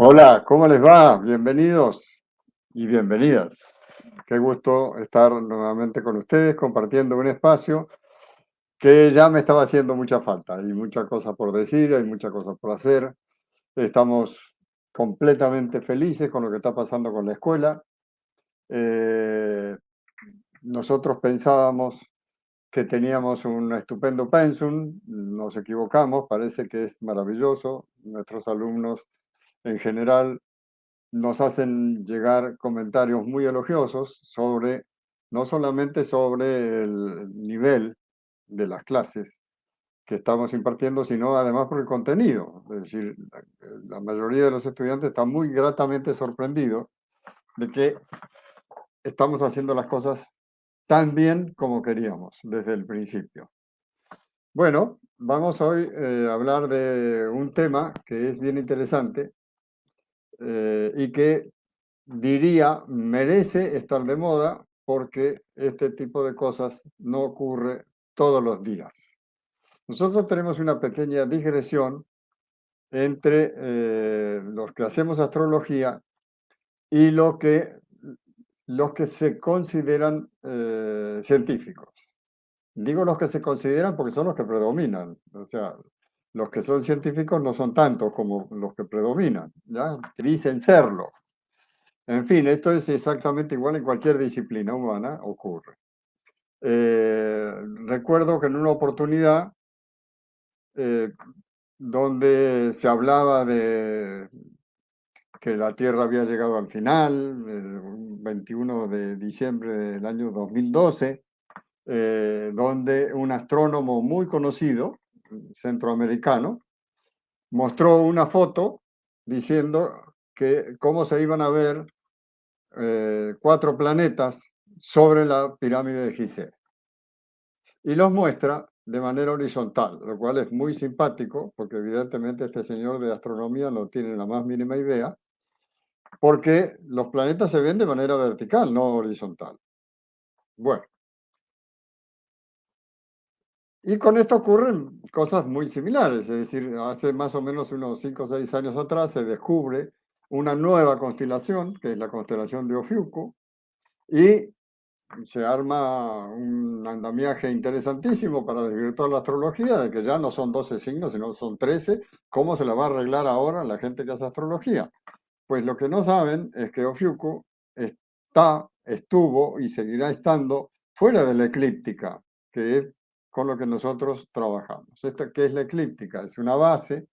Hola, ¿cómo les va? Bienvenidos y bienvenidas. Qué gusto estar nuevamente con ustedes compartiendo un espacio que ya me estaba haciendo mucha falta. Hay muchas cosas por decir, hay muchas cosas por hacer. Estamos completamente felices con lo que está pasando con la escuela. Eh, Nosotros pensábamos que teníamos un estupendo pensum, nos equivocamos, parece que es maravilloso. Nuestros alumnos en general nos hacen llegar comentarios muy elogiosos sobre, no solamente sobre el nivel de las clases que estamos impartiendo, sino además por el contenido. Es decir, la mayoría de los estudiantes están muy gratamente sorprendidos de que estamos haciendo las cosas tan bien como queríamos desde el principio. Bueno, vamos hoy a hablar de un tema que es bien interesante y que diría merece estar de moda porque este tipo de cosas no ocurre todos los días. Nosotros tenemos una pequeña digresión entre los que hacemos astrología y los que se consideran científicos. Digo los que se consideran porque son los que predominan. O sea, los que son científicos no son tantos como los que predominan, ¿ya? Dicen serlo. En fin, esto es exactamente igual en cualquier disciplina humana, ocurre. Recuerdo que en una oportunidad eh, donde se hablaba de que la Tierra había llegado al final, el 21 de diciembre del año 2012, donde un astrónomo muy conocido, centroamericano, mostró una foto diciendo que cómo se iban a ver 4 planetas sobre la pirámide de Gizeh. Y los muestra de manera horizontal, lo cual es muy simpático, porque evidentemente este señor de astronomía no tiene la más mínima idea, porque los planetas se ven de manera vertical, no horizontal. Bueno, y con esto ocurren cosas muy similares, es decir, hace más o menos unos 5 o 6 años atrás se descubre una nueva constelación, que es la constelación de Ofiuco, y se arma un andamiaje interesantísimo para desvirtuar la astrología, de que ya no son 12 signos, sino son 13. ¿Cómo se la va a arreglar ahora la gente que hace astrología? Pues lo que no saben es que Ofiuco estuvo y seguirá estando fuera de la eclíptica, que es con lo que nosotros trabajamos. ¿Qué es la eclíptica? Es una base,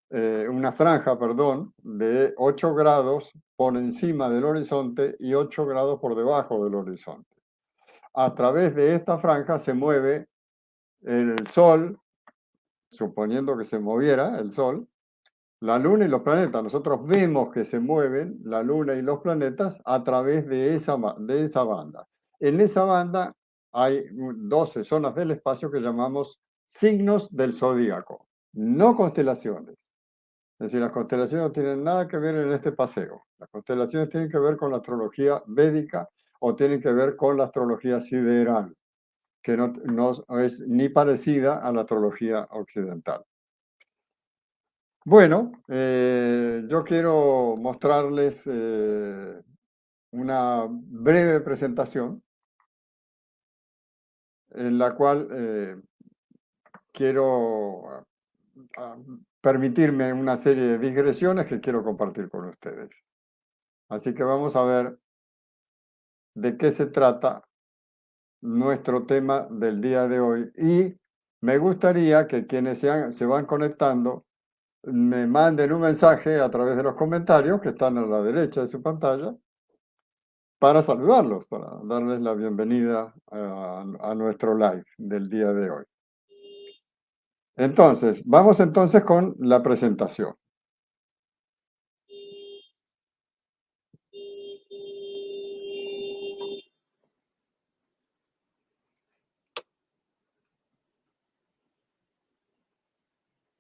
una franja, perdón, de 8 grados por encima del horizonte y 8 grados por debajo del horizonte. A través de esta franja se mueve el Sol, suponiendo que se moviera el Sol, la Luna y los planetas. Nosotros vemos que se mueven la Luna y los planetas a través de esa banda. En esa banda hay 12 zonas del espacio que llamamos signos del zodíaco, no constelaciones. Es decir, las constelaciones no tienen nada que ver en este paseo. Las constelaciones tienen que ver con la astrología védica o tienen que ver con la astrología sideral, que no es ni parecida a la astrología occidental. Bueno, yo quiero mostrarles una breve presentación en la cual quiero ah, permitirme una serie de digresiones que quiero compartir con ustedes. Así que vamos a ver de qué se trata nuestro tema del día de hoy. Y me gustaría que quienes se van conectando me manden un mensaje a través de los comentarios que están a la derecha de su pantalla para saludarlos, para darles la bienvenida a nuestro live del día de hoy. Entonces, vamos entonces con la presentación.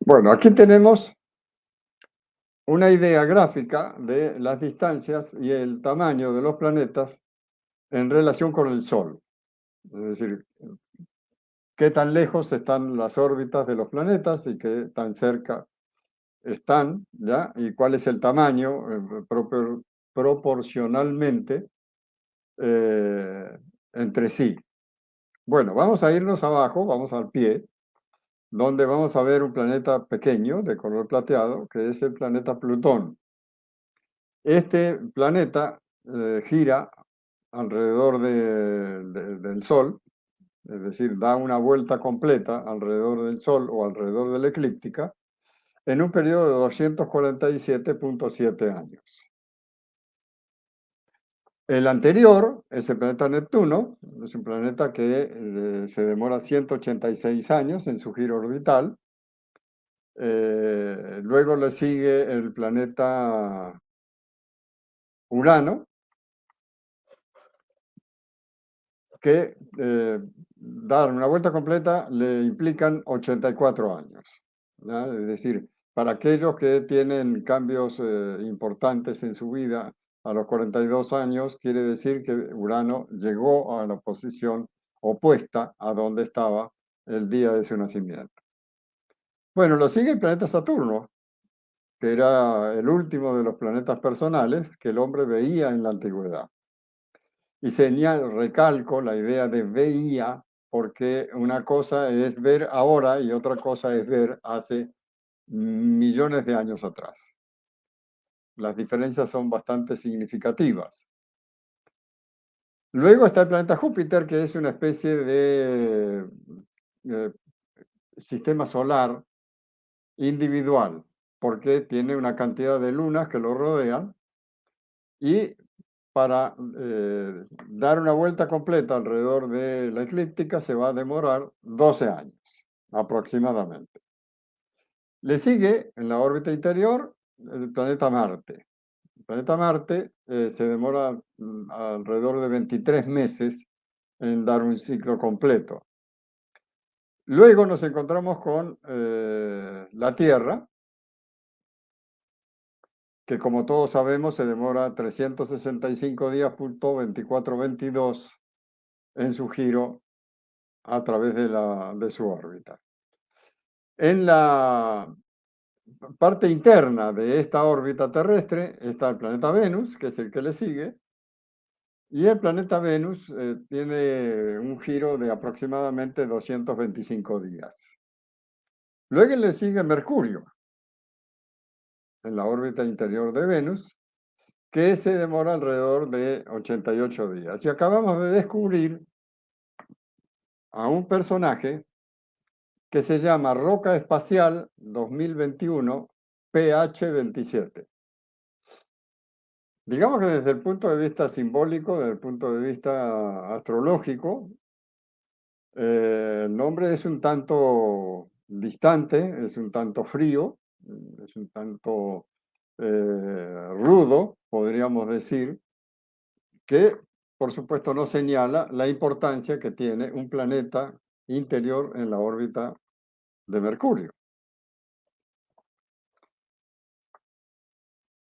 Bueno, aquí tenemos una idea gráfica de las distancias y el tamaño de los planetas en relación con el Sol. Es decir, qué tan lejos están las órbitas de los planetas y qué tan cerca están, ¿ya? Y cuál es el tamaño proporcionalmente entre sí. Bueno, vamos a irnos abajo, vamos al pie, donde vamos a ver un planeta pequeño de color plateado, que es el planeta Plutón. Este planeta gira alrededor del Sol, es decir, da una vuelta completa alrededor del Sol o alrededor de la eclíptica en un periodo de 247,7 años. El anterior es el planeta Neptuno, es un planeta que se demora 186 años en su giro orbital. Luego le sigue el planeta Urano, que dar una vuelta completa le implican 84 años. ¿Ya? Es decir, para aquellos que tienen cambios importantes en su vida a los 42 años, quiere decir que Urano llegó a la posición opuesta a donde estaba el día de su nacimiento. Bueno, lo sigue el planeta Saturno, que era el último de los planetas personales que el hombre veía en la antigüedad. Y recalco la idea de veía, porque una cosa es ver ahora y otra cosa es ver hace millones de años atrás. Las diferencias son bastante significativas. Luego está el planeta Júpiter, que es una especie de sistema solar individual, porque tiene una cantidad de lunas que lo rodean y para dar una vuelta completa alrededor de la eclíptica se va a demorar 12 años aproximadamente. Le sigue en la órbita interior el planeta Marte. El planeta Marte se demora alrededor de 23 meses en dar un ciclo completo. Luego nos encontramos con la Tierra, que como todos sabemos se demora 365 días, 2422 en su giro a través de su órbita. En la parte interna de esta órbita terrestre está el planeta Venus, que es el que le sigue, y el planeta Venus tiene un giro de aproximadamente 225 días. Luego le sigue Mercurio, en la órbita interior de Venus, que se demora alrededor de 88 días. Y acabamos de descubrir a un personaje que se llama Roca Espacial 2021 PH27. Digamos que desde el punto de vista simbólico, desde el punto de vista astrológico, el nombre es un tanto distante, es un tanto frío, es un tanto rudo, podríamos decir, que por supuesto no señala la importancia que tiene un planeta interior en la órbita de Mercurio.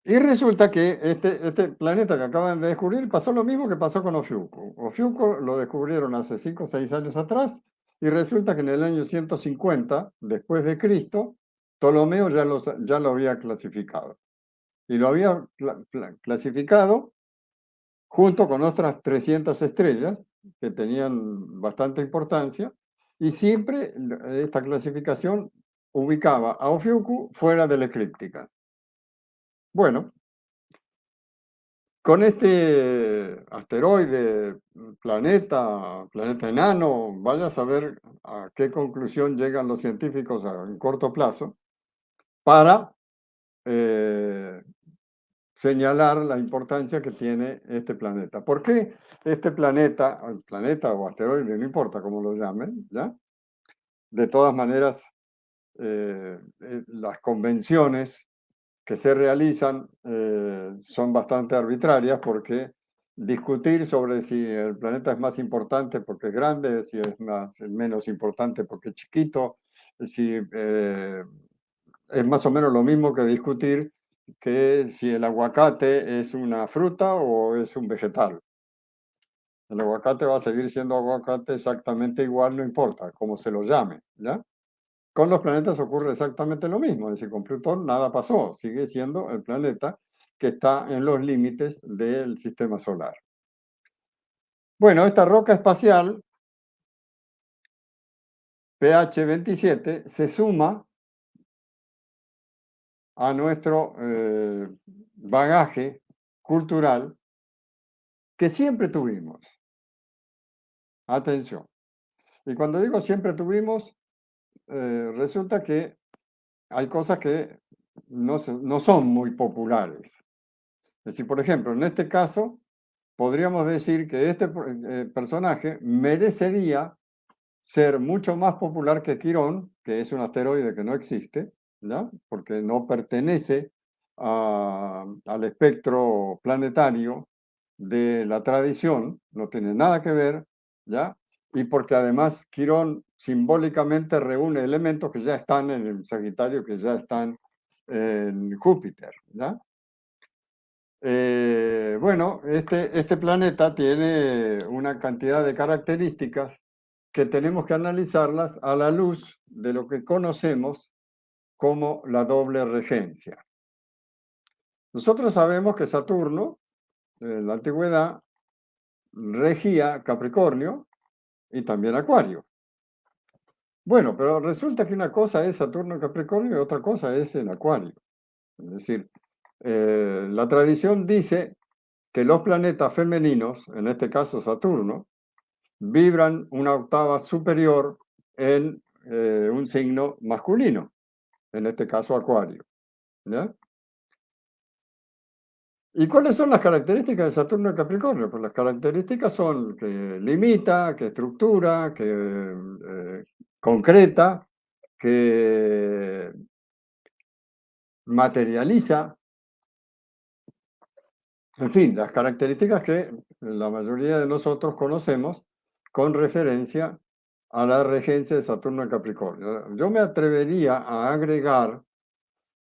Y resulta que este planeta que acaban de descubrir pasó lo mismo que pasó con Ofiuco. Ofiuco lo descubrieron hace 5 o 6 años atrás y resulta que en el año 150 después de Cristo, Ptolomeo ya lo había clasificado. Y lo había clasificado junto con otras 300 estrellas que tenían bastante importancia y siempre esta clasificación ubicaba a Ofiuco fuera de la eclíptica. Bueno, con este asteroide, planeta enano, vaya a saber a qué conclusión llegan los científicos en corto plazo para eh, señalar la importancia que tiene este planeta. ¿Por qué este planeta o asteroide, no importa cómo lo llamen, ¿ya? De todas maneras, las convenciones que se realizan son bastante arbitrarias porque discutir sobre si el planeta es más importante porque es grande, si es menos importante porque es chiquito, si es más o menos lo mismo que discutir que si el aguacate es una fruta o es un vegetal. El aguacate va a seguir siendo aguacate exactamente igual, no importa cómo se lo llame, ¿ya? Con los planetas ocurre exactamente lo mismo, es decir, con Plutón nada pasó, sigue siendo el planeta que está en los límites del sistema solar. Bueno, esta roca espacial, pH 27, se suma a nuestro bagaje cultural que siempre tuvimos. Atención. Y cuando digo siempre tuvimos, resulta que hay cosas que no son muy populares. Es decir, por ejemplo, en este caso, podríamos decir que este personaje merecería ser mucho más popular que Quirón, que es un asteroide que no existe, ¿ya? Porque no pertenece al espectro planetario de la tradición, no tiene nada que ver, ¿ya? Y porque además Quirón simbólicamente reúne elementos que ya están en el Sagitario, que ya están en Júpiter, ¿ya? Bueno, este planeta tiene una cantidad de características que tenemos que analizarlas a la luz de lo que conocemos como la doble regencia. Nosotros sabemos que Saturno, en la antigüedad, regía Capricornio y también Acuario. Bueno, pero resulta que una cosa es Saturno en Capricornio y otra cosa es en Acuario. Es decir, la tradición dice que los planetas femeninos, en este caso Saturno, vibran una octava superior en un signo masculino, en este caso Acuario. ¿Ya? ¿Y cuáles son las características de Saturno en Capricornio? Pues las características son que limita, que estructura, que concreta, que materializa, en fin, las características que la mayoría de nosotros conocemos con referencia a la regencia de Saturno en Capricornio. Yo me atrevería a agregar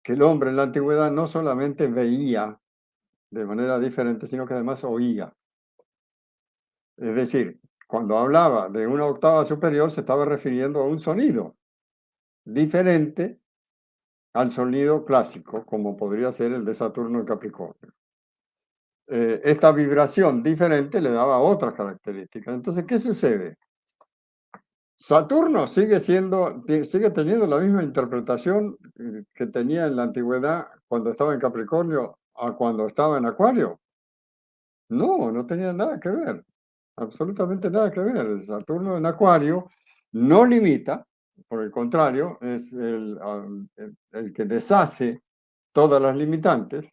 que el hombre en la antigüedad no solamente veía de manera diferente, sino que además oía. Es decir, cuando hablaba de una octava superior se estaba refiriendo a un sonido diferente al sonido clásico, como podría ser el de Saturno en Capricornio. Esta vibración diferente le daba otras características. Entonces, ¿qué sucede? Saturno sigue teniendo la misma interpretación que tenía en la antigüedad cuando estaba en Capricornio a cuando estaba en Acuario. No, no tenía nada que ver, absolutamente nada que ver. Saturno en Acuario no limita, por el contrario, es el que deshace todas las limitantes.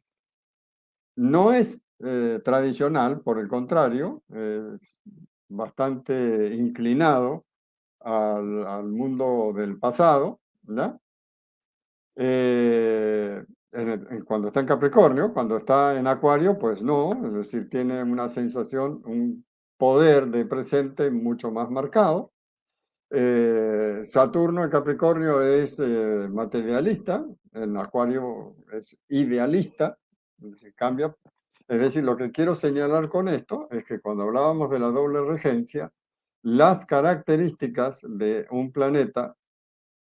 No es tradicional, por el contrario, es bastante inclinado al mundo del pasado, ¿ya? Cuando está en Capricornio, cuando está en Acuario, pues no, es decir, tiene una sensación, un poder de presente mucho más marcado. Saturno en Capricornio es materialista, en Acuario es idealista, cambia. Es decir, lo que quiero señalar con esto es que cuando hablábamos de la doble regencia, las características de un planeta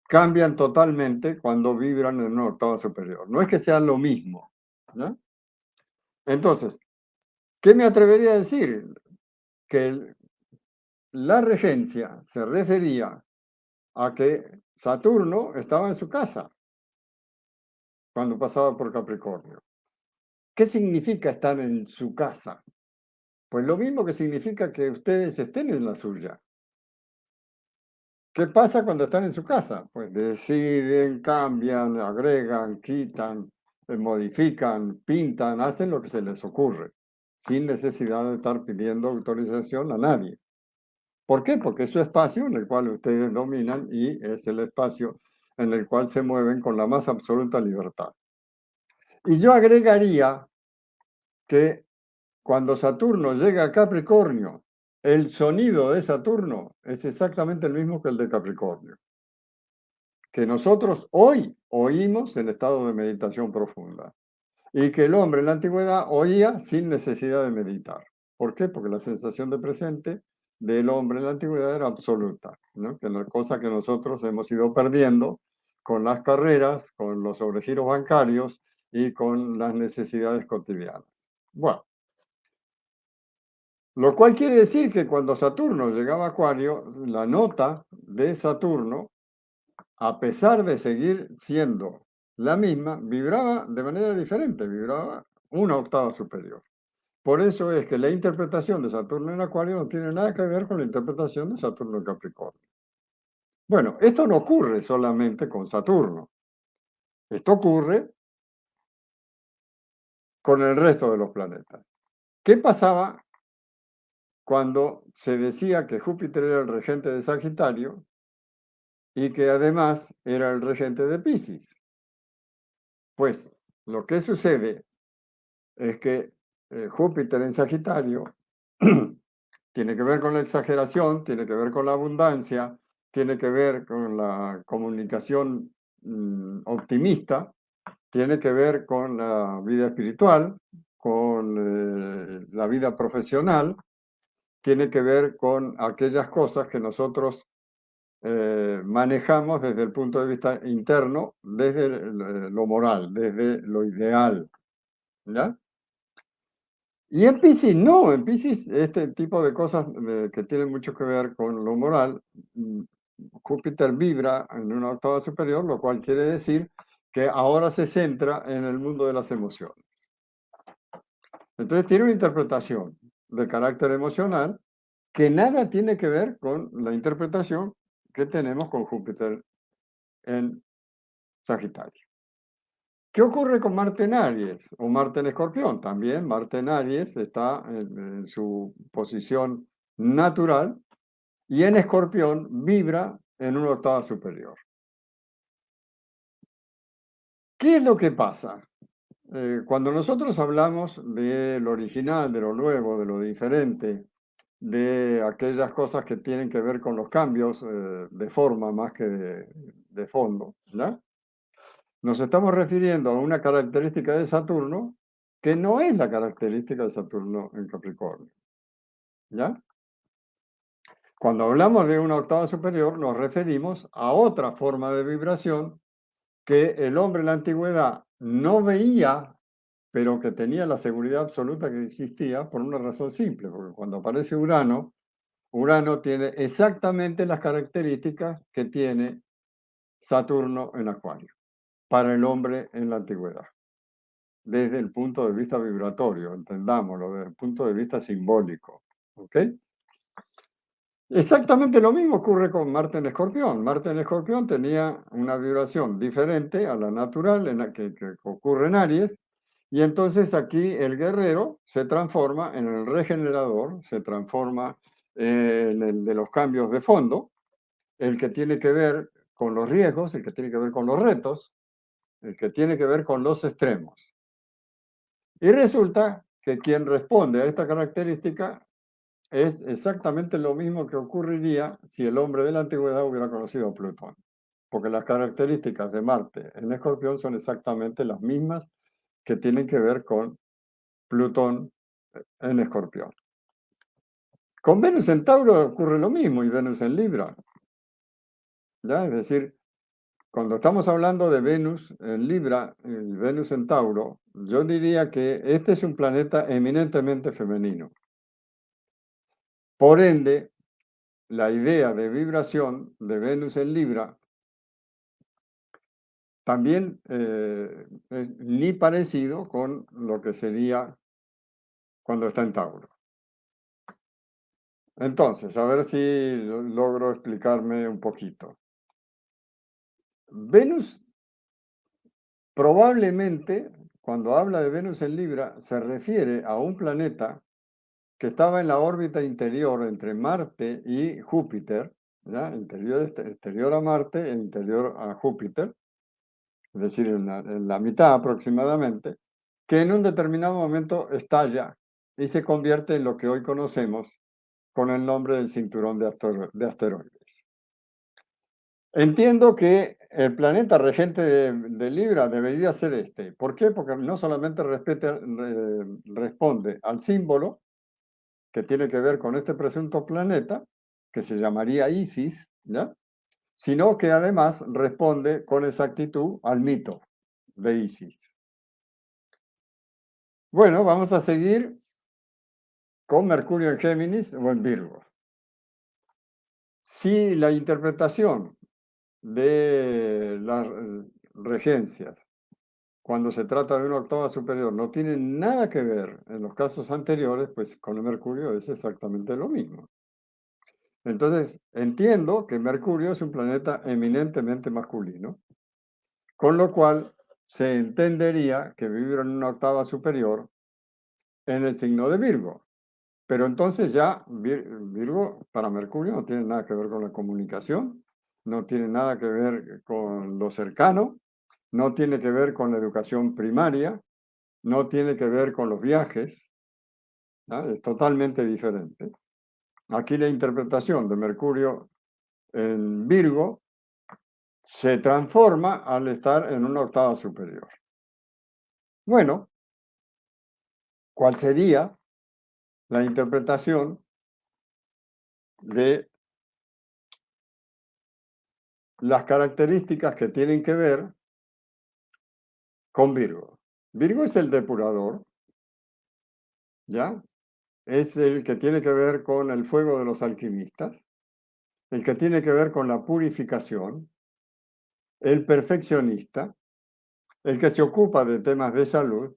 cambian totalmente cuando vibran en una octava superior. No es que sean lo mismo, ¿no? Entonces, ¿qué me atrevería a decir? Que la regencia se refería a que Saturno estaba en su casa cuando pasaba por Capricornio. ¿Qué significa estar en su casa? Pues lo mismo que significa que ustedes estén en la suya. ¿Qué pasa cuando están en su casa? Pues deciden, cambian, agregan, quitan, modifican, pintan, hacen lo que se les ocurre, sin necesidad de estar pidiendo autorización a nadie. ¿Por qué? Porque es su espacio en el cual ustedes dominan y es el espacio en el cual se mueven con la más absoluta libertad. Y yo agregaría que cuando Saturno llega a Capricornio, el sonido de Saturno es exactamente el mismo que el de Capricornio, que nosotros hoy oímos en estado de meditación profunda y que el hombre en la antigüedad oía sin necesidad de meditar. ¿Por qué? Porque la sensación de presente del hombre en la antigüedad era absoluta, ¿no? Que no, cosa que nosotros hemos ido perdiendo con las carreras, con los sobregiros bancarios y con las necesidades cotidianas. Bueno, lo cual quiere decir que cuando Saturno llegaba a Acuario, la nota de Saturno, a pesar de seguir siendo la misma, vibraba de manera diferente, vibraba una octava superior. Por eso es que la interpretación de Saturno en Acuario no tiene nada que ver con la interpretación de Saturno en Capricornio. Bueno, esto no ocurre solamente con Saturno. Esto ocurre con el resto de los planetas. ¿Qué pasaba cuando se decía que Júpiter era el regente de Sagitario y que además era el regente de Piscis? Pues lo que sucede es que Júpiter en Sagitario tiene que ver con la exageración, tiene que ver con la abundancia, tiene que ver con la comunicación optimista, tiene que ver con la vida espiritual, con la vida profesional, tiene que ver con aquellas cosas que nosotros manejamos desde el punto de vista interno, desde lo moral, desde lo ideal, ¿ya? Y en Piscis no, en Piscis este tipo de cosas que tienen mucho que ver con lo moral, mm, Júpiter vibra en una octava superior, lo cual quiere decir que ahora se centra en el mundo de las emociones. Entonces tiene una interpretación de carácter emocional que nada tiene que ver con la interpretación que tenemos con Júpiter en Sagitario. ¿Qué ocurre con Marte en Aries o Marte en Escorpión? También Marte en Aries está en su posición natural y en Escorpión vibra en una octava superior. ¿Qué es lo que pasa? Cuando nosotros hablamos del original, de lo nuevo, de lo diferente, de aquellas cosas que tienen que ver con los cambios de forma más que de fondo, ¿ya? Nos estamos refiriendo a una característica de Saturno que no es la característica de Saturno en Capricornio, ¿ya? Cuando hablamos de una octava superior, nos referimos a otra forma de vibración que el hombre en la antigüedad no veía, pero que tenía la seguridad absoluta que existía por una razón simple, porque cuando aparece Urano, Urano tiene exactamente las características que tiene Saturno en Acuario para el hombre en la antigüedad, desde el punto de vista vibratorio, entendámoslo, desde el punto de vista simbólico. ¿Ok? Exactamente lo mismo ocurre con Marte en Escorpión. Marte en Escorpión tenía una vibración diferente a la natural en la que ocurre en Aries, y entonces aquí el guerrero se transforma en el regenerador, se transforma en el de los cambios de fondo, el que tiene que ver con los riesgos, el que tiene que ver con los retos, el que tiene que ver con los extremos. Y resulta que quien responde a esta característica es exactamente lo mismo que ocurriría si el hombre de la antigüedad hubiera conocido a Plutón, porque las características de Marte en Escorpión son exactamente las mismas que tienen que ver con Plutón en Escorpión. Con Venus en Tauro ocurre lo mismo y Venus en Libra, ¿ya? Es decir, cuando estamos hablando de Venus en Libra y Venus en Tauro, yo diría que este es un planeta eminentemente femenino. Por ende, la idea de vibración de Venus en Libra también es ni parecido con lo que sería cuando está en Tauro. Entonces, a ver si logro explicarme un poquito. Venus probablemente, cuando habla de Venus en Libra, se refiere a un planeta que estaba en la órbita interior entre Marte y Júpiter, ¿ya? Exterior a Marte e interior a Júpiter, es decir, en la mitad aproximadamente, que en un determinado momento estalla y se convierte en lo que hoy conocemos con el nombre del cinturón de asteroides. Entiendo que el planeta regente de Libra debería ser este. ¿Por qué? Porque no solamente responde al símbolo, que tiene que ver con este presunto planeta, que se llamaría Isis, ¿ya? Sino que además responde con exactitud al mito de Isis. Bueno, vamos a seguir con Mercurio en Géminis o en Virgo. Si la interpretación de las regencias, cuando se trata de una octava superior, no tiene nada que ver en los casos anteriores, pues con el Mercurio es exactamente lo mismo. Entonces, entiendo que Mercurio es un planeta eminentemente masculino, con lo cual se entendería que vivir en una octava superior en el signo de Virgo. Pero entonces ya Virgo para Mercurio no tiene nada que ver con la comunicación, no tiene nada que ver con lo cercano, no tiene que ver con la educación primaria, no tiene que ver con los viajes, ¿no? Es totalmente diferente. Aquí la interpretación de Mercurio en Virgo se transforma al estar en una octava superior. Bueno, ¿cuál sería la interpretación de las características que tienen que ver con Virgo? Virgo es el depurador, ¿ya? Es el que tiene que ver con el fuego de los alquimistas, el que tiene que ver con la purificación, el perfeccionista, el que se ocupa de temas de salud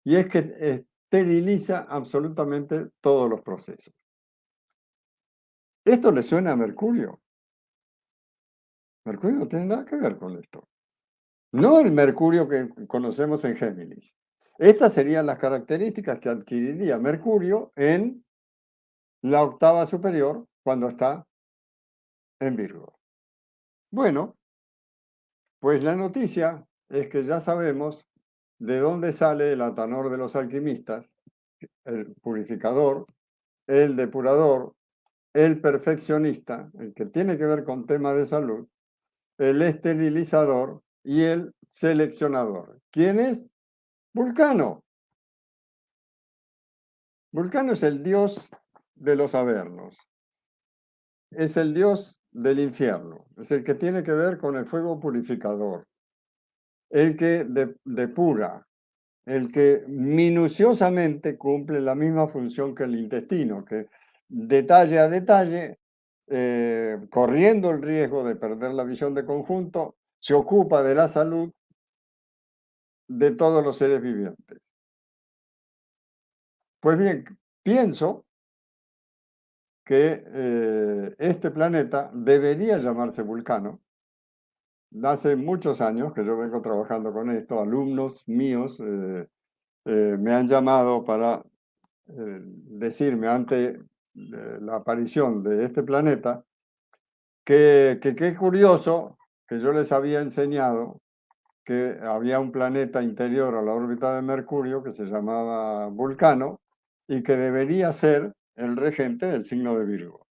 y es que esteriliza absolutamente todos los procesos. ¿Esto le suena a Mercurio? Mercurio no tiene nada que ver con esto. No el Mercurio que conocemos en Géminis. Estas serían las características que adquiriría Mercurio en la octava superior cuando está en Virgo. Bueno, pues la noticia es que ya sabemos de dónde sale el Atanor de los alquimistas, el purificador, el depurador, el perfeccionista, el que tiene que ver con temas de salud, el esterilizador y el seleccionador. ¿Quién es? Vulcano. Vulcano es el dios de los avernos, es el dios del infierno, es el que tiene que ver con el fuego purificador, el que depura, el que minuciosamente cumple la misma función que el intestino, que detalle a detalle, corriendo el riesgo de perder la visión de conjunto, se ocupa de la salud de todos los seres vivientes. Pues bien, pienso que este planeta debería llamarse Vulcano. Hace muchos años que yo vengo trabajando con esto, alumnos míos me han llamado para decirme ante la aparición de este planeta que qué curioso que yo les había enseñado que había un planeta interior a la órbita de Mercurio que se llamaba Vulcano y que debería ser el regente del signo de Virgo.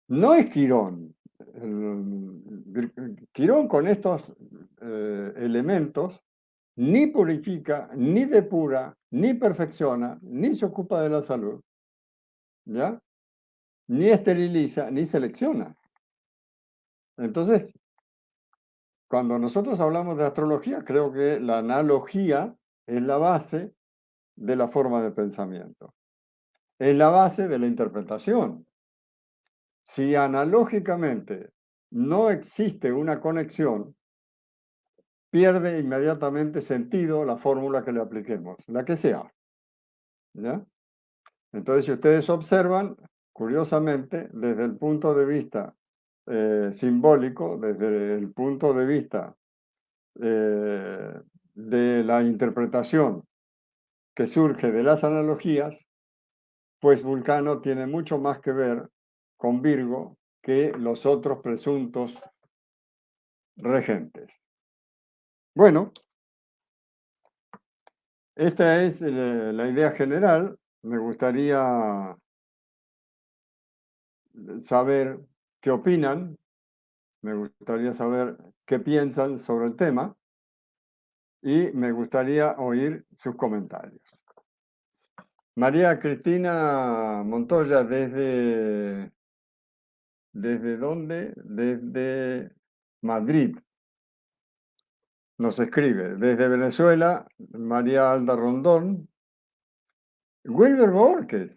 No es Quirón. Quirón con estos elementos ni purifica, ni depura, ni perfecciona, ni se ocupa de la salud, ¿ya? Ni esteriliza, ni selecciona. Entonces, cuando nosotros hablamos de astrología, creo que la analogía es la base de la forma de pensamiento, es la base de la interpretación. Si analógicamente no existe una conexión, pierde inmediatamente sentido la fórmula que le apliquemos, la que sea, ¿ya? Entonces, si ustedes observan, curiosamente, desde el punto de vista simbólico, desde el punto de vista de la interpretación que surge de las analogías, pues Vulcano tiene mucho más que ver con Virgo que los otros presuntos regentes. Bueno, esta es la idea general. Me gustaría saber qué opinan, me gustaría saber qué piensan sobre el tema y me gustaría oír sus comentarios. María Cristina Montoya, ¿desde dónde? Desde Madrid nos escribe. Desde Venezuela, María Alda Rondón. Wilber Borges.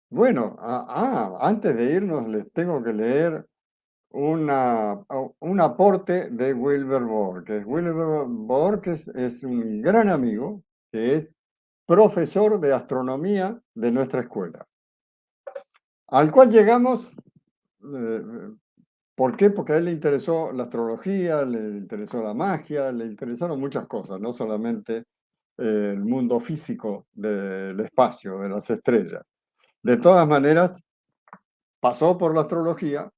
Bueno, antes de irnos les tengo que leer un aporte de Wilber Borges. Wilber Borges es un gran amigo que es profesor de astronomía de nuestra escuela, al cual llegamos, eh, ¿por qué? Porque a él le interesó la astrología, le interesó la magia, le interesaron muchas cosas, no solamente el mundo físico del espacio, de las estrellas. De todas maneras, pasó por la astrología,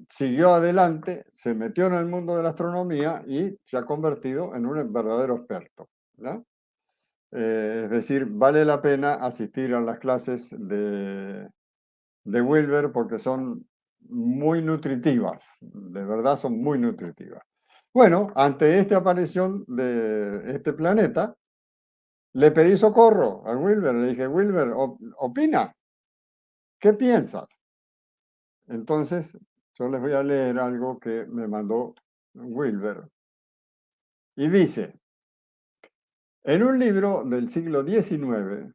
siguió adelante, se metió en el mundo de la astronomía y se ha convertido en un verdadero experto, ¿no? Es decir, vale la pena asistir a las clases de Wilber porque son muy nutritivas, de verdad son muy nutritivas. Bueno, ante esta aparición de este planeta, le pedí socorro a Wilber, le dije, Wilber, opina, ¿qué piensas? Entonces, yo les voy a leer algo que me mandó Wilber. Y dice, en un libro del siglo XIX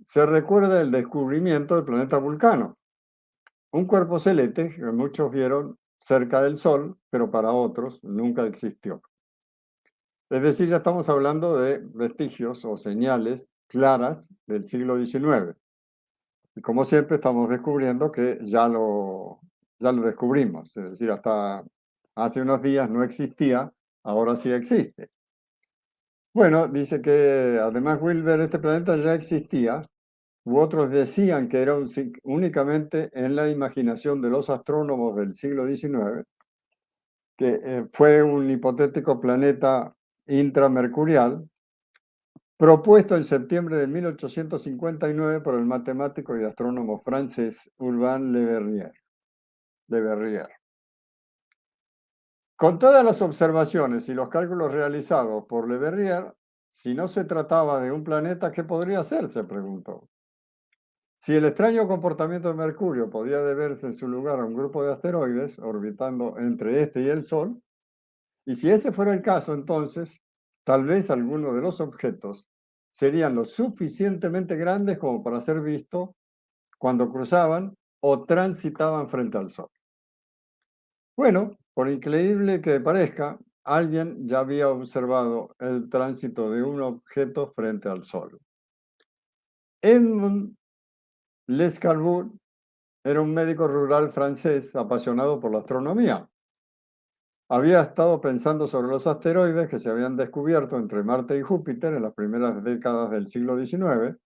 se recuerda el descubrimiento del planeta Vulcano, un cuerpo celeste que muchos vieron cerca del Sol, pero para otros nunca existió. Es decir, ya estamos hablando de vestigios o señales claras del siglo XIX. Y como siempre estamos descubriendo que ya lo descubrimos. Es decir, hasta hace unos días no existía, ahora sí existe. Bueno, dice que además Wilber, este planeta ya existía, u otros decían que era únicamente en la imaginación de los astrónomos del siglo XIX, que fue un hipotético planeta intramercurial propuesto en septiembre de 1859 por el matemático y astrónomo francés Urbain Le Verrier. Le Verrier. Con todas las observaciones y los cálculos realizados por Le Verrier, si no se trataba de un planeta, ¿qué podría ser?, se preguntó. Si el extraño comportamiento de Mercurio podía deberse en su lugar a un grupo de asteroides orbitando entre este y el Sol, y si ese fuera el caso, entonces, tal vez algunos de los objetos serían lo suficientemente grandes como para ser visto cuando cruzaban o transitaban frente al Sol. Bueno, por increíble que parezca, alguien ya había observado el tránsito de un objeto frente al Sol. Edmund Lescarbot era un médico rural francés apasionado por la astronomía. Había estado pensando sobre los asteroides que se habían descubierto entre Marte y Júpiter en las primeras décadas del siglo XIX,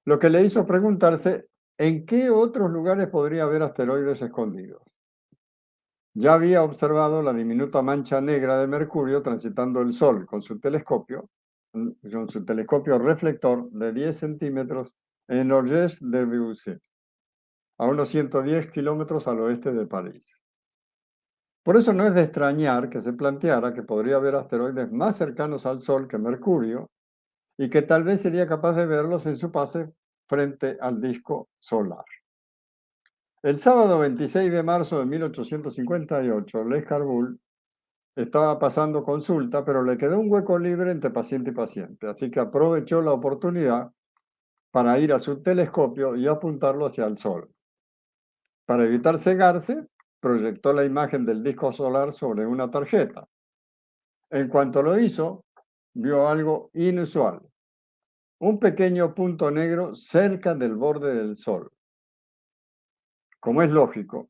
lo que le hizo preguntarse en qué otros lugares podría haber asteroides escondidos. Ya había observado la diminuta mancha negra de Mercurio transitando el Sol con su telescopio reflector de 10 centímetros en Orges-de-Beauce, a unos 110 kilómetros al oeste de París. Por eso no es de extrañar que se planteara que podría haber asteroides más cercanos al Sol que Mercurio y que tal vez sería capaz de verlos en su pase frente al disco solar. El sábado 26 de marzo de 1858, Lescarbot estaba pasando consulta, pero le quedó un hueco libre entre paciente y paciente, así que aprovechó la oportunidad para ir a su telescopio y apuntarlo hacia el Sol. Para evitar cegarse, proyectó la imagen del disco solar sobre una tarjeta. En cuanto lo hizo, vio algo inusual, un pequeño punto negro cerca del borde del Sol. Como es lógico,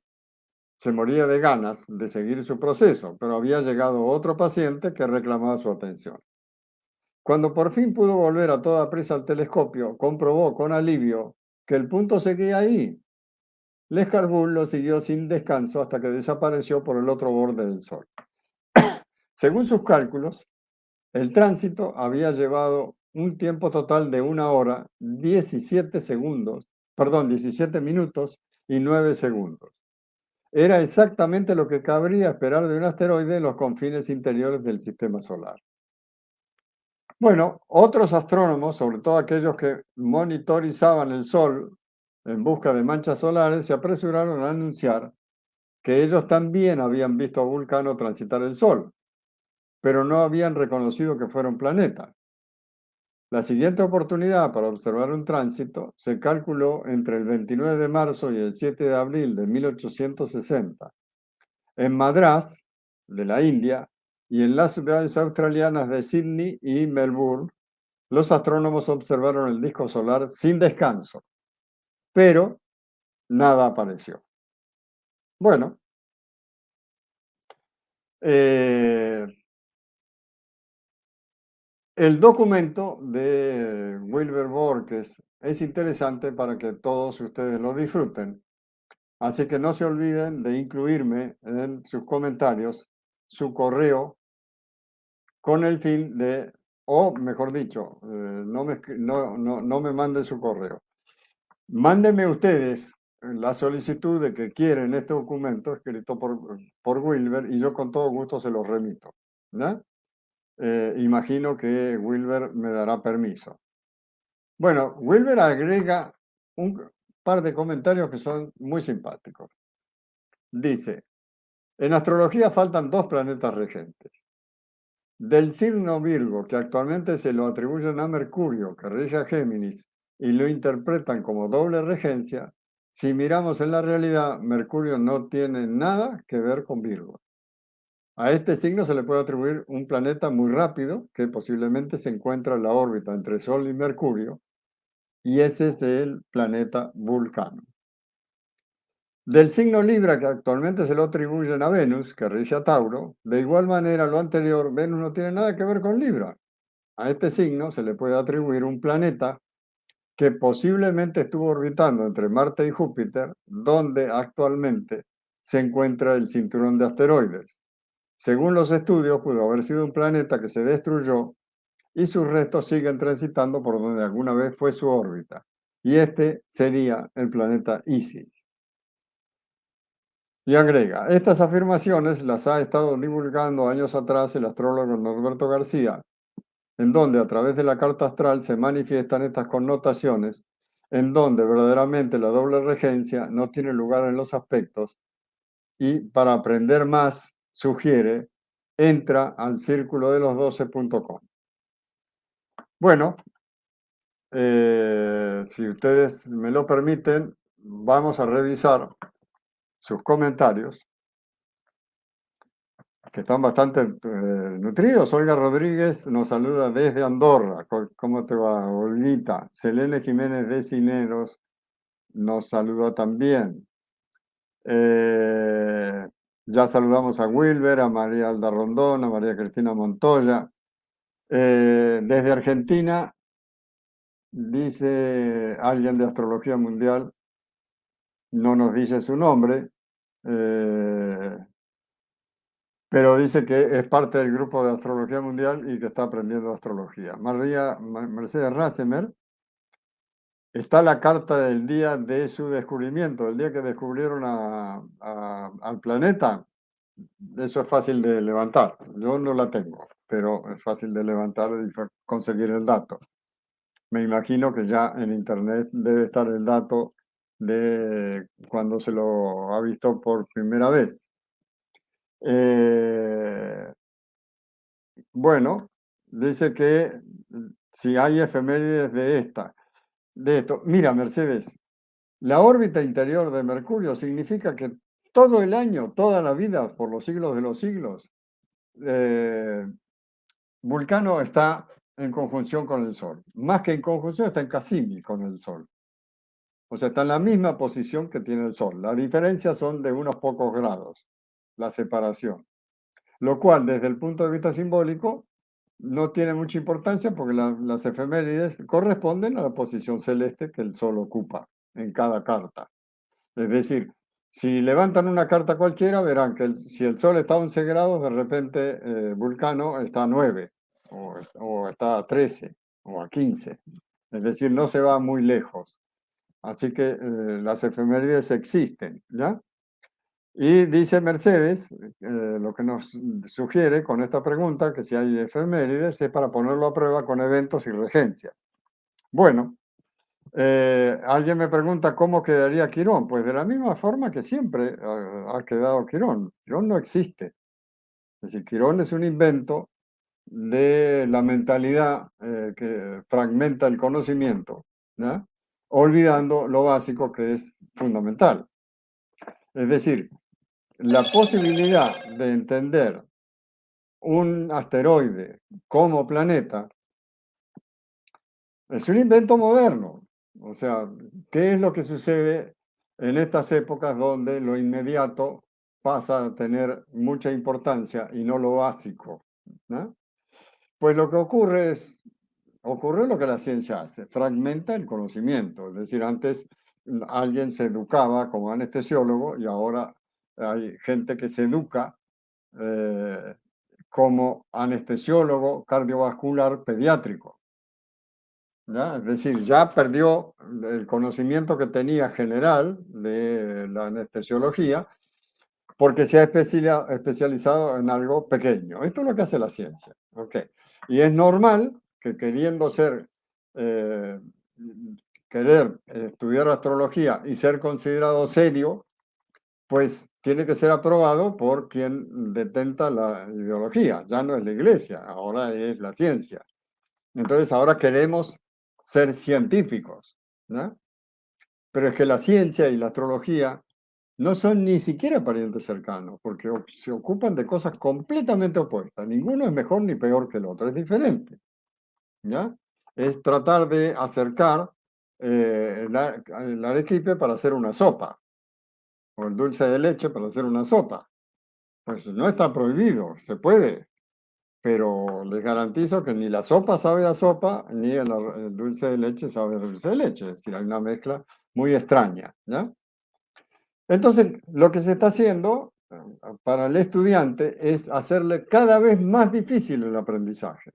se moría de ganas de seguir su proceso, pero había llegado otro paciente que reclamaba su atención. Cuando por fin pudo volver a toda prisa al telescopio, comprobó con alivio que el punto seguía ahí. Lescarbot lo siguió sin descanso hasta que desapareció por el otro borde del Sol. Según sus cálculos, el tránsito había llevado un tiempo total de 1 hora, 17 segundos, perdón, 17 minutos y 9 segundos. Era exactamente lo que cabría esperar de un asteroide en los confines interiores del sistema solar. Bueno, otros astrónomos, sobre todo aquellos que monitorizaban el Sol en busca de manchas solares, se apresuraron a anunciar que ellos también habían visto a Vulcano transitar el Sol, pero no habían reconocido que fuera un planeta. La siguiente oportunidad para observar un tránsito se calculó entre el 29 de marzo y el 7 de abril de 1860 en Madrás, de la India, y en las ciudades australianas de Sydney y Melbourne. Los astrónomos observaron el disco solar sin descanso, pero nada apareció. Bueno, eh, el documento de Wilbur Borges es interesante para que todos ustedes lo disfruten. Así que no se olviden de incluirme en sus comentarios su correo con el fin de, o mejor dicho, no me manden su correo. Mándenme ustedes la solicitud de que quieren este documento escrito por Wilber y yo con todo gusto se lo remito. ¿Ya? Imagino que Wilber me dará permiso. Bueno, Wilber agrega un par de comentarios que son muy simpáticos. Dice, en astrología faltan dos planetas regentes. Del signo Virgo, que actualmente se lo atribuyen a Mercurio, que rige a Géminis, y lo interpretan como doble regencia, si miramos en la realidad, Mercurio no tiene nada que ver con Virgo. A este signo se le puede atribuir un planeta muy rápido, que posiblemente se encuentra en la órbita entre Sol y Mercurio, y ese es el planeta Vulcano. Del signo Libra, que actualmente se lo atribuyen a Venus, que rige a Tauro, de igual manera lo anterior, Venus no tiene nada que ver con Libra. A este signo se le puede atribuir un planeta que posiblemente estuvo orbitando entre Marte y Júpiter, donde actualmente se encuentra el cinturón de asteroides. Según los estudios, pudo haber sido un planeta que se destruyó y sus restos siguen transitando por donde alguna vez fue su órbita. Y este sería el planeta Isis. Y agrega, estas afirmaciones las ha estado divulgando años atrás el astrólogo Norberto García, en donde a través de la carta astral se manifiestan estas connotaciones, en donde verdaderamente la doble regencia no tiene lugar en los aspectos, y para aprender más, sugiere, entra al círculo de los 12.com. Bueno, si ustedes me lo permiten, vamos a revisar sus comentarios, que están bastante nutridos. Olga Rodríguez nos saluda desde Andorra. ¿Cómo te va, Olguita? Selene Jiménez de Cineros nos saluda también. Ya saludamos a Wilber, a María Alda Rondón, a María Cristina Montoya. Desde Argentina, dice alguien de Astrología Mundial, no nos dice su nombre, pero dice que es parte del grupo de Astrología Mundial y que está aprendiendo astrología. Mercedes Ratzemer, está la carta del día de su descubrimiento, el día que descubrieron al planeta. Eso es fácil de levantar. Yo no la tengo, pero es fácil de levantar y conseguir el dato. Me imagino que ya en internet debe estar el dato de cuando se lo ha visto por primera vez. Bueno, dice que si hay efemérides de esto. Mira, Mercedes, la órbita interior de Mercurio significa que todo el año, toda la vida, por los siglos de los siglos, eh, Vulcano está en conjunción con el Sol. Más que en conjunción, está en Cassini con el Sol. O sea, está en la misma posición que tiene el Sol. La diferencia son de unos pocos grados, la separación. Lo cual, desde el punto de vista simbólico, no tiene mucha importancia porque las efemérides corresponden a la posición celeste que el Sol ocupa en cada carta. Es decir, si levantan una carta cualquiera, verán que si el Sol está a 11 grados, de repente Vulcano está a 9, o está a 13, o a 15. Es decir, no se va muy lejos. Así que las efemérides existen, ¿ya? Y dice Mercedes, lo que nos sugiere con esta pregunta, que si hay efemérides, es para ponerlo a prueba con eventos y regencias. Bueno, alguien me pregunta cómo quedaría Quirón. Pues de la misma forma que siempre ha quedado Quirón. Quirón no existe. Es decir, Quirón es un invento de la mentalidad que fragmenta el conocimiento, ¿no? Olvidando lo básico que es fundamental. Es decir, la posibilidad de entender un asteroide como planeta es un invento moderno. O sea, ¿qué es lo que sucede en estas épocas donde lo inmediato pasa a tener mucha importancia y no lo básico? ¿No? Pues lo que ocurre lo que la ciencia hace, fragmenta el conocimiento. Es decir, antes alguien se educaba como anestesiólogo y ahora hay gente que se educa eh, como anestesiólogo cardiovascular pediátrico. ¿Ya? Es decir, ya perdió el conocimiento que tenía general de la anestesiología porque se ha especializado en algo pequeño. Esto es lo que hace la ciencia. ¿Ok? Y es normal que queriendo eh, querer estudiar astrología y ser considerado serio, pues tiene que ser aprobado por quien detenta la ideología. Ya no es la iglesia, ahora es la ciencia. Entonces ahora queremos ser científicos, ¿no? Pero es que la ciencia y la astrología no son ni siquiera parientes cercanos, porque se ocupan de cosas completamente opuestas. Ninguno es mejor ni peor que el otro, es diferente, ¿ya? Es tratar de acercar el arequipe para hacer una sopa, o el dulce de leche para hacer una sopa. Pues no está prohibido, se puede, pero les garantizo que ni la sopa sabe a sopa, ni el dulce de leche sabe a dulce de leche. Es decir, hay una mezcla muy extraña, ¿ya? Entonces, lo que se está haciendo para el estudiante es hacerle cada vez más difícil el aprendizaje.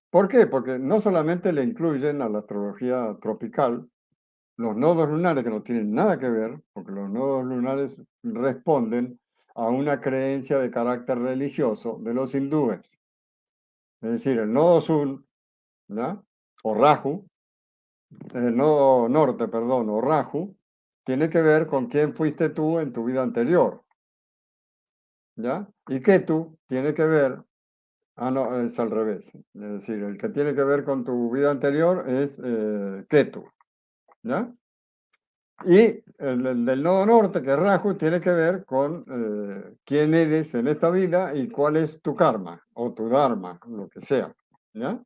¿Por qué? Porque no solamente le incluyen a la astrología tropical los nodos lunares que no tienen nada que ver, porque los nodos lunares responden a una creencia de carácter religioso de los hindúes. Es decir, el nodo sur, ¿ya? O Raju, el nodo norte, perdón, o Raju, tiene que ver con quién fuiste tú en tu vida anterior, ¿ya? Y Ketu tiene que ver, no, es al revés. Es decir, el que tiene que ver con tu vida anterior es Ketu, ¿ya? Y el del nodo norte, que es Raju, tiene que ver con quién eres en esta vida y cuál es tu karma o tu dharma, lo que sea, ¿ya?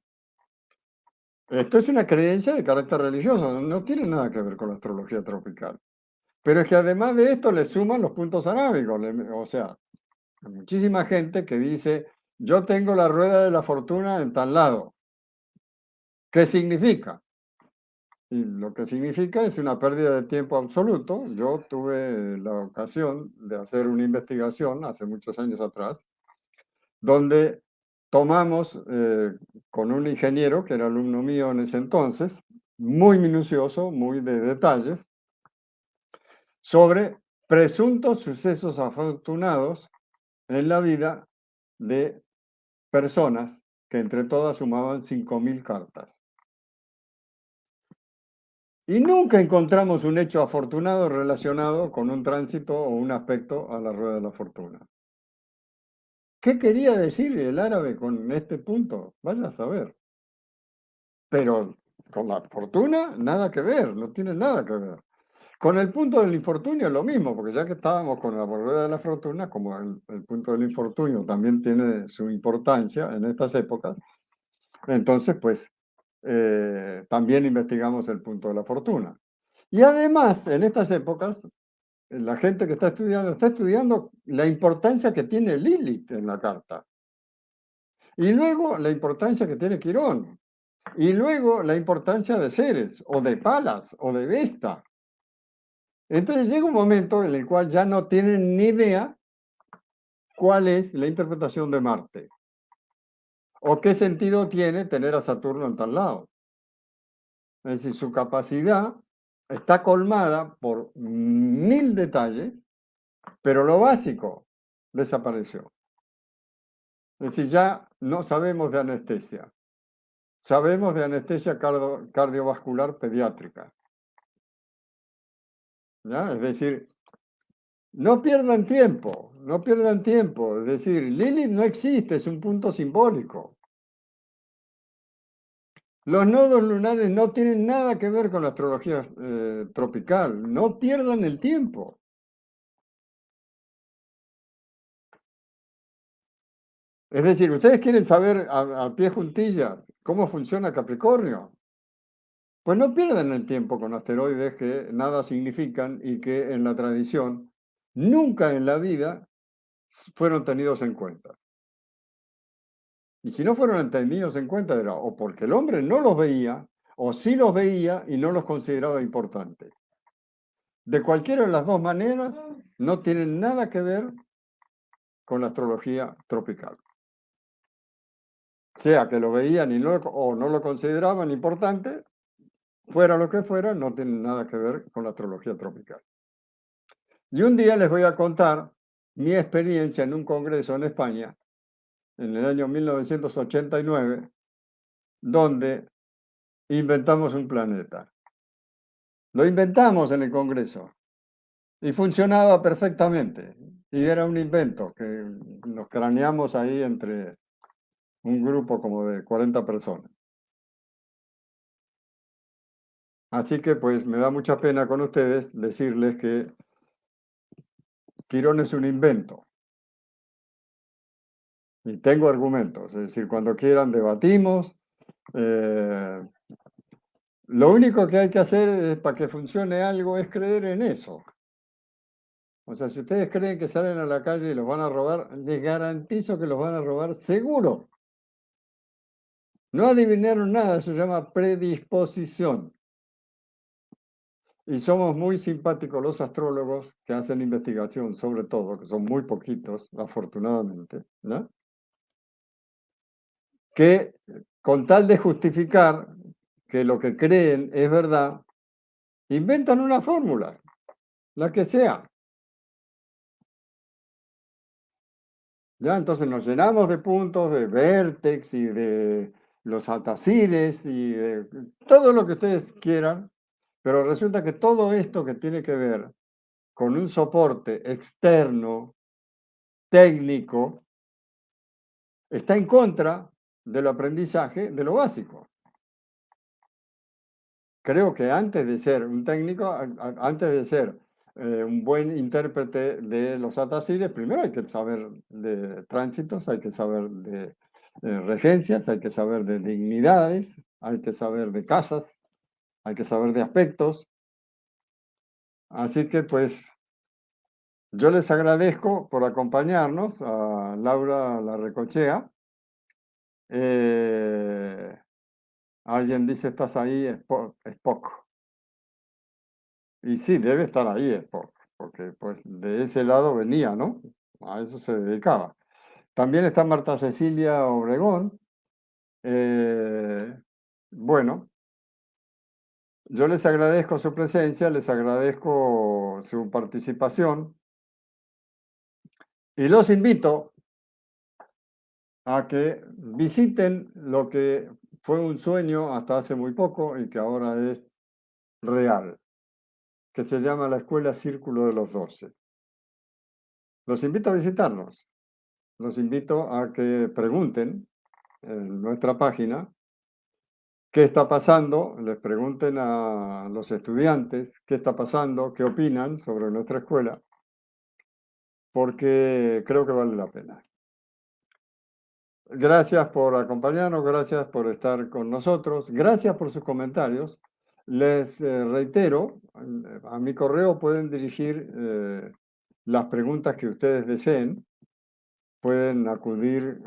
Esto es una creencia de carácter religioso, no tiene nada que ver con la astrología tropical. Pero es que además de esto le suman los puntos arábigos, o sea, hay muchísima gente que dice, yo tengo la rueda de la fortuna en tal lado. ¿Qué significa? Y lo que significa es una pérdida de tiempo absoluto. Yo tuve la ocasión de hacer una investigación hace muchos años atrás, donde tomamos con un ingeniero que era alumno mío en ese entonces, muy minucioso, muy de detalles, sobre presuntos sucesos afortunados en la vida de personas que entre todas sumaban 5.000 cartas. Y nunca encontramos un hecho afortunado relacionado con un tránsito o un aspecto a la rueda de la fortuna. ¿Qué quería decir el árabe con este punto? Vaya a saber. Pero con la fortuna, nada que ver, no tiene nada que ver. Con el punto del infortunio es lo mismo, porque ya que estábamos con la rueda de la fortuna, como el punto del infortunio también tiene su importancia en estas épocas, entonces pues también investigamos el punto de la fortuna. Y además, en estas épocas, la gente que está estudiando la importancia que tiene Lilith en la carta. Y luego la importancia que tiene Quirón. Y luego la importancia de Ceres, o de Palas, o de Vesta. Entonces llega un momento en el cual ya no tienen ni idea cuál es la interpretación de Marte. O qué sentido tiene tener a Saturno en tal lado. Es decir, su capacidad está colmada por 1000 detalles pero lo básico desapareció. Es decir, ya no sabemos de anestesia. Sabemos de anestesia cardiovascular pediátrica. ¿Ya? Es decir, no pierdan tiempo, no pierdan tiempo. Es decir, Lilith no existe, es un punto simbólico. Los nodos lunares no tienen nada que ver con la astrología tropical. No pierdan el tiempo. Es decir, ¿ustedes quieren saber a pie juntillas cómo funciona Capricornio? Pues no pierdan el tiempo con asteroides que nada significan y que en la tradición nunca en la vida fueron tenidos en cuenta. Y si no fueron tenidos en cuenta era o porque el hombre no los veía, o sí los veía y no los consideraba importantes. De cualquiera de las dos maneras, no tienen nada que ver con la astrología tropical. Sea que lo veían o no lo consideraban importante, fuera lo que fuera, no tienen nada que ver con la astrología tropical. Y un día les voy a contar mi experiencia en un congreso en España, en el año 1989, donde inventamos un planeta. Lo inventamos en el congreso y funcionaba perfectamente. Y era un invento que nos craneamos ahí entre un grupo como de 40 personas. Así que pues me da mucha pena con ustedes decirles que Quirón es un invento. Y tengo argumentos, es decir, cuando quieran debatimos. Lo único que hay que hacer para que funcione algo es creer en eso. O sea, si ustedes creen que salen a la calle y los van a robar, les garantizo que los van a robar seguro. No adivinaron nada, eso se llama predisposición. Y somos muy simpáticos los astrólogos que hacen investigación, sobre todo, que son muy poquitos, afortunadamente, ¿no? Que con tal de justificar que lo que creen es verdad, inventan una fórmula, la que sea. ¿Ya? Entonces nos llenamos de puntos, de vértex y de los altacires y de todo lo que ustedes quieran, pero resulta que todo esto que tiene que ver con un soporte externo, técnico, está en contra del aprendizaje de lo básico. Creo que antes de ser un técnico, antes de ser un buen intérprete de los atacires, primero hay que saber de tránsitos, hay que saber de regencias, hay que saber de dignidades, hay que saber de casas, hay que saber de aspectos. Así que pues yo les agradezco por acompañarnos a Laura Larrecochea. Alguien dice, estás ahí, Spock. Y sí, debe estar ahí Spock, porque pues de ese lado venía, ¿no? A eso se dedicaba. También está Marta Cecilia Obregón. Bueno, yo les agradezco su presencia, les agradezco su participación y los invito a que visiten lo que fue un sueño hasta hace muy poco y que ahora es real, que se llama la Escuela Círculo de los 12. Los invito a visitarnos, los invito a que pregunten en nuestra página qué está pasando, les pregunten a los estudiantes qué está pasando, qué opinan sobre nuestra escuela, porque creo que vale la pena. Gracias por acompañarnos, gracias por estar con nosotros, gracias por sus comentarios. Les reitero, a mi correo pueden dirigir las preguntas que ustedes deseen, pueden acudir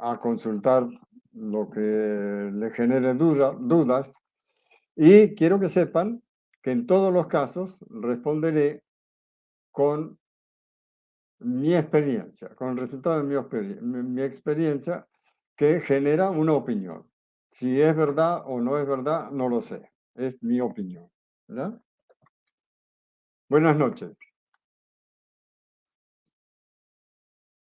a consultar lo que les genere dudas y quiero que sepan que en todos los casos responderé con mi experiencia, con el resultado de mi experiencia que genera una opinión. Si es verdad o no es verdad, no lo sé. Es mi opinión. ¿Verdad? Buenas noches.